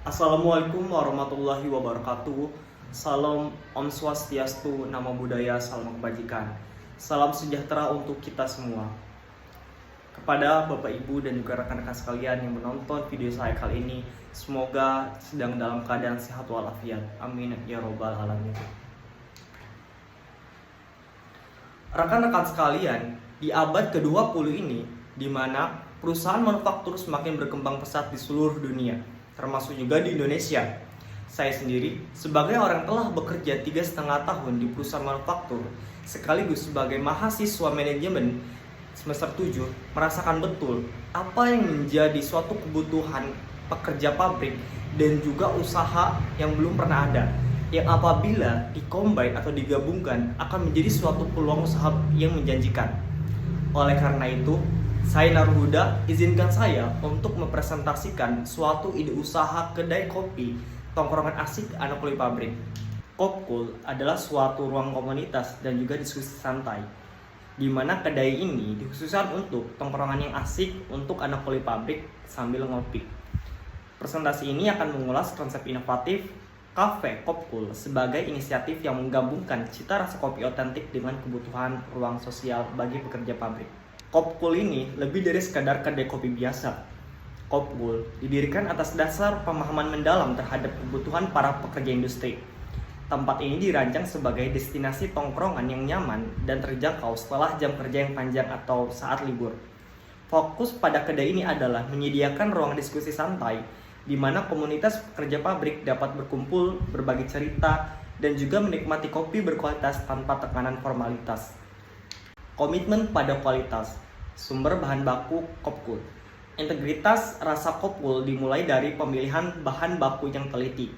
Assalamualaikum warahmatullahi wabarakatuh. Salam Om Swastiastu, Namo Buddhaya, Salam Kebajikan. Salam sejahtera untuk kita semua. Kepada Bapak Ibu dan juga rekan-rekan sekalian yang menonton video saya kali ini, semoga sedang dalam keadaan sehat walafiat. Amin ya robbal alamin. Rekan-rekan sekalian, di abad ke-20 ini, di mana perusahaan manufaktur semakin berkembang pesat di seluruh dunia, termasuk juga di Indonesia. Saya sendiri, sebagai orang telah bekerja 3,5 tahun di perusahaan manufaktur, sekaligus sebagai mahasiswa manajemen semester 7, merasakan betul apa yang menjadi suatu kebutuhan pekerja pabrik dan juga usaha yang belum pernah ada, yang apabila dikombin atau digabungkan akan menjadi suatu peluang usaha yang menjanjikan. Oleh karena itu, saya Naruhuda, izinkan saya untuk mempresentasikan suatu ide usaha kedai kopi tongkrongan asik anak kulit pabrik. Kopkul adalah suatu ruang komunitas dan juga diskusi santai, di mana kedai ini dikhususkan untuk tongkrongan yang asik untuk anak kulit pabrik sambil ngopi. Presentasi ini akan mengulas konsep inovatif Cafe Kopkul sebagai inisiatif yang menggabungkan cita rasa kopi otentik dengan kebutuhan ruang sosial bagi pekerja pabrik. Kopkul ini lebih dari sekadar kedai kopi biasa. Kopkul didirikan atas dasar pemahaman mendalam terhadap kebutuhan para pekerja industri. Tempat ini dirancang sebagai destinasi tongkrongan yang nyaman dan terjangkau setelah jam kerja yang panjang atau saat libur. Fokus pada kedai ini adalah menyediakan ruang diskusi santai di mana komunitas pekerja pabrik dapat berkumpul, berbagi cerita, dan juga menikmati kopi berkualitas tanpa tekanan formalitas. Komitmen pada kualitas, sumber bahan baku Kopkul. Integritas rasa Kopkul dimulai dari pemilihan bahan baku yang teliti.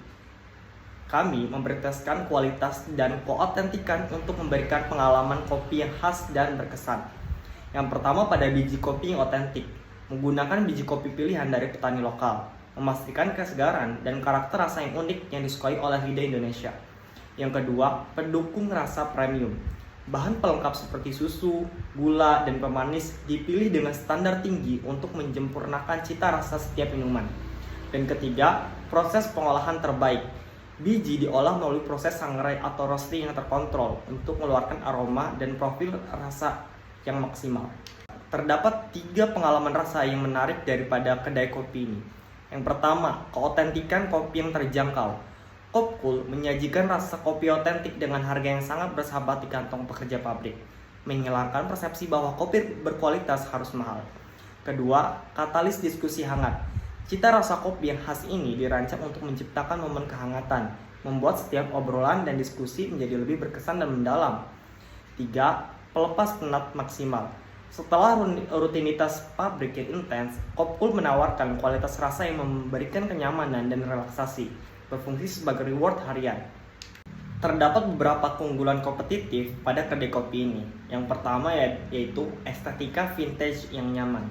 Kami memprioritaskan kualitas dan keautentikan untuk memberikan pengalaman kopi yang khas dan berkesan. Yang pertama pada biji kopi yang otentik, menggunakan biji kopi pilihan dari petani lokal, memastikan kesegaran dan karakter rasa yang unik yang disukai oleh lidah Indonesia. Yang kedua, pendukung rasa premium. Bahan pelengkap seperti susu, gula, dan pemanis dipilih dengan standar tinggi untuk menyempurnakan cita rasa setiap minuman. Dan ketiga, proses pengolahan terbaik. Biji diolah melalui proses sangrai atau roasting yang terkontrol untuk mengeluarkan aroma dan profil rasa yang maksimal. Terdapat 3 pengalaman rasa yang menarik daripada kedai kopi ini. Yang pertama, keautentikan kopi yang terjangkau. Kopkul menyajikan rasa kopi otentik dengan harga yang sangat bersahabat di kantong pekerja pabrik, menghilangkan persepsi bahwa kopi berkualitas harus mahal. Kedua, katalis diskusi hangat. Cita rasa kopi yang khas ini dirancang untuk menciptakan momen kehangatan, membuat setiap obrolan dan diskusi menjadi lebih berkesan dan mendalam. Tiga, pelepas penat maksimal. Setelah rutinitas pabrik yang intens, Kopkul menawarkan kualitas rasa yang memberikan kenyamanan dan relaksasi, berfungsi sebagai reward harian. Terdapat beberapa keunggulan kompetitif pada kedai kopi ini. Yang pertama yaitu estetika vintage yang nyaman.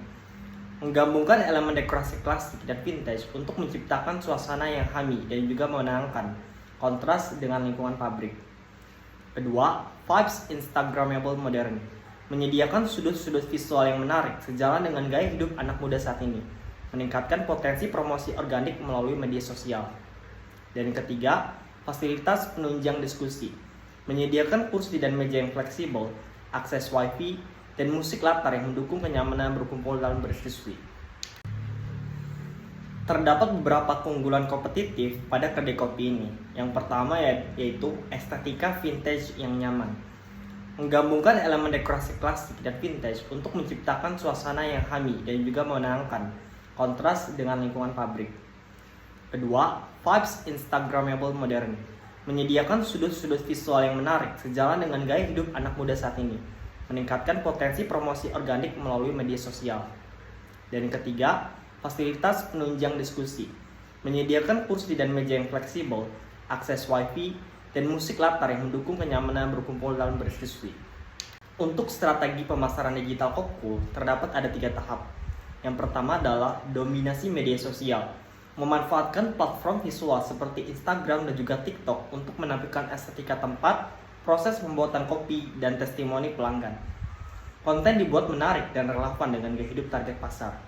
Menggabungkan elemen dekorasi klasik dan vintage untuk menciptakan suasana yang homey dan juga menenangkan, kontras dengan lingkungan pabrik. Kedua, vibes Instagramable modern. Menyediakan sudut-sudut visual yang menarik sejalan dengan gaya hidup anak muda saat ini. Meningkatkan potensi promosi organik melalui media sosial. Dan ketiga, fasilitas penunjang diskusi. Menyediakan kursi dan meja yang fleksibel, akses wifi, dan musik latar yang mendukung kenyamanan berkumpul dalam berdiskusi. Terdapat beberapa keunggulan kompetitif pada kedai kopi ini. Yang pertama yaitu estetika vintage yang nyaman. Menggabungkan elemen dekorasi klasik dan vintage untuk menciptakan suasana yang homey dan juga menenangkan, kontras dengan lingkungan pabrik. Kedua, vibes Instagramable modern. Menyediakan sudut-sudut visual yang menarik sejalan dengan gaya hidup anak muda saat ini. Meningkatkan potensi promosi organik melalui media sosial. Dan ketiga, fasilitas penunjang diskusi. Menyediakan kursi dan meja yang fleksibel, akses wifi, dan musik latar yang mendukung kenyamanan berkumpul dalam berdiskusi. Untuk strategi pemasaran digital Kopkul, terdapat ada 3 tahap. Yang pertama adalah dominasi media sosial. Memanfaatkan platform visual seperti Instagram dan juga TikTok untuk menampilkan estetika tempat, proses pembuatan kopi, dan testimoni pelanggan. Konten dibuat menarik dan relevan dengan gaya hidup target pasar.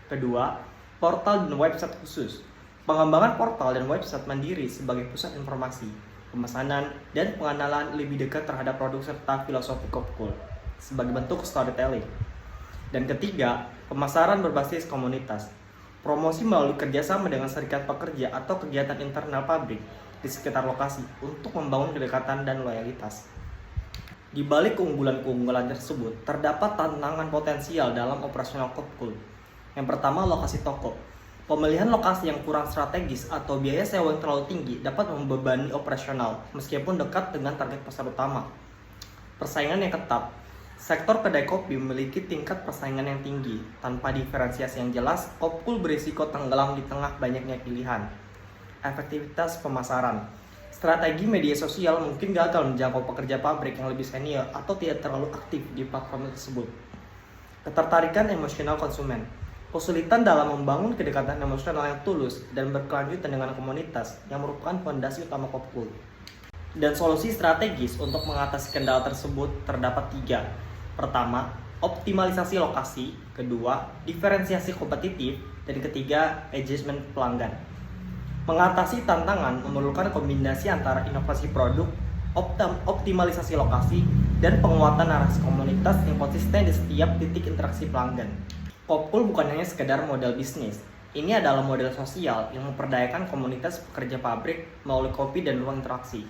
Kedua, portal dan website khusus. Pengembangan portal dan website mandiri sebagai pusat informasi, pemesanan, dan pengenalan lebih dekat terhadap produk serta filosofi Kopkul sebagai bentuk storytelling. Dan ketiga, pemasaran berbasis komunitas. Promosi melalui kerjasama dengan serikat pekerja atau kegiatan internal pabrik di sekitar lokasi untuk membangun kedekatan dan loyalitas. Di balik keunggulan-keunggulan tersebut, terdapat tantangan potensial dalam operasional Kopkul. Yang pertama, lokasi toko. Pemilihan lokasi yang kurang strategis atau biaya sewa yang terlalu tinggi dapat membebani operasional meskipun dekat dengan target pasar utama. Persaingan yang ketat. Sektor kedai kopi memiliki tingkat persaingan yang tinggi. Tanpa diferensiasi yang jelas, Kopkul berisiko tenggelam di tengah banyaknya pilihan. Efektivitas pemasaran. Strategi media sosial mungkin gagal menjangkau pekerja pabrik yang lebih senior atau tidak terlalu aktif di platform tersebut. Ketertarikan emosional konsumen. Kesulitan dalam membangun kedekatan emosional yang tulus dan berkelanjutan dengan komunitas yang merupakan fondasi utama Kopkul. Dan solusi strategis untuk mengatasi kendala tersebut terdapat 3. Pertama, optimalisasi lokasi. Kedua, diferensiasi kompetitif. Dan ketiga, engagement pelanggan. Mengatasi tantangan memerlukan kombinasi antara inovasi produk, optimalisasi lokasi, dan penguatan narasi komunitas yang konsisten di setiap titik interaksi pelanggan. Kopkul bukan hanya sekedar model bisnis. Ini adalah model sosial yang memperdayakan komunitas pekerja pabrik melalui kopi dan ruang interaksi.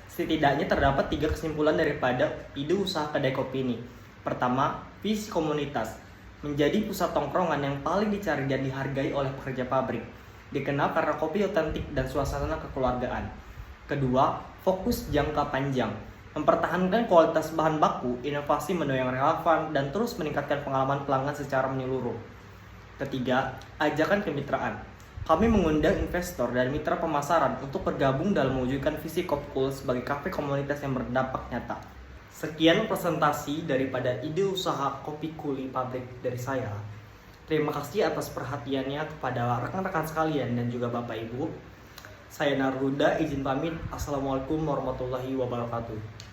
Setidaknya terdapat 3 kesimpulan daripada ide usaha kedai kopi ini. Pertama, visi komunitas. Menjadi pusat tongkrongan yang paling dicari dan dihargai oleh pekerja pabrik. Dikenal karena kopi otentik dan suasana kekeluargaan. Kedua, fokus jangka panjang. Mempertahankan kualitas bahan baku, inovasi menu yang relevan, dan terus meningkatkan pengalaman pelanggan secara menyeluruh. Ketiga, ajakan kemitraan. Kami mengundang investor dan mitra pemasaran untuk bergabung dalam mewujudkan visi Kopkul sebagai kafe komunitas yang berdampak nyata. Sekian presentasi daripada ide usaha kopi kuli pabrik dari saya. Terima kasih atas perhatiannya kepada rekan-rekan sekalian dan juga Bapak Ibu. Saya Naruda, izin pamit. Assalamualaikum warahmatullahi wabarakatuh.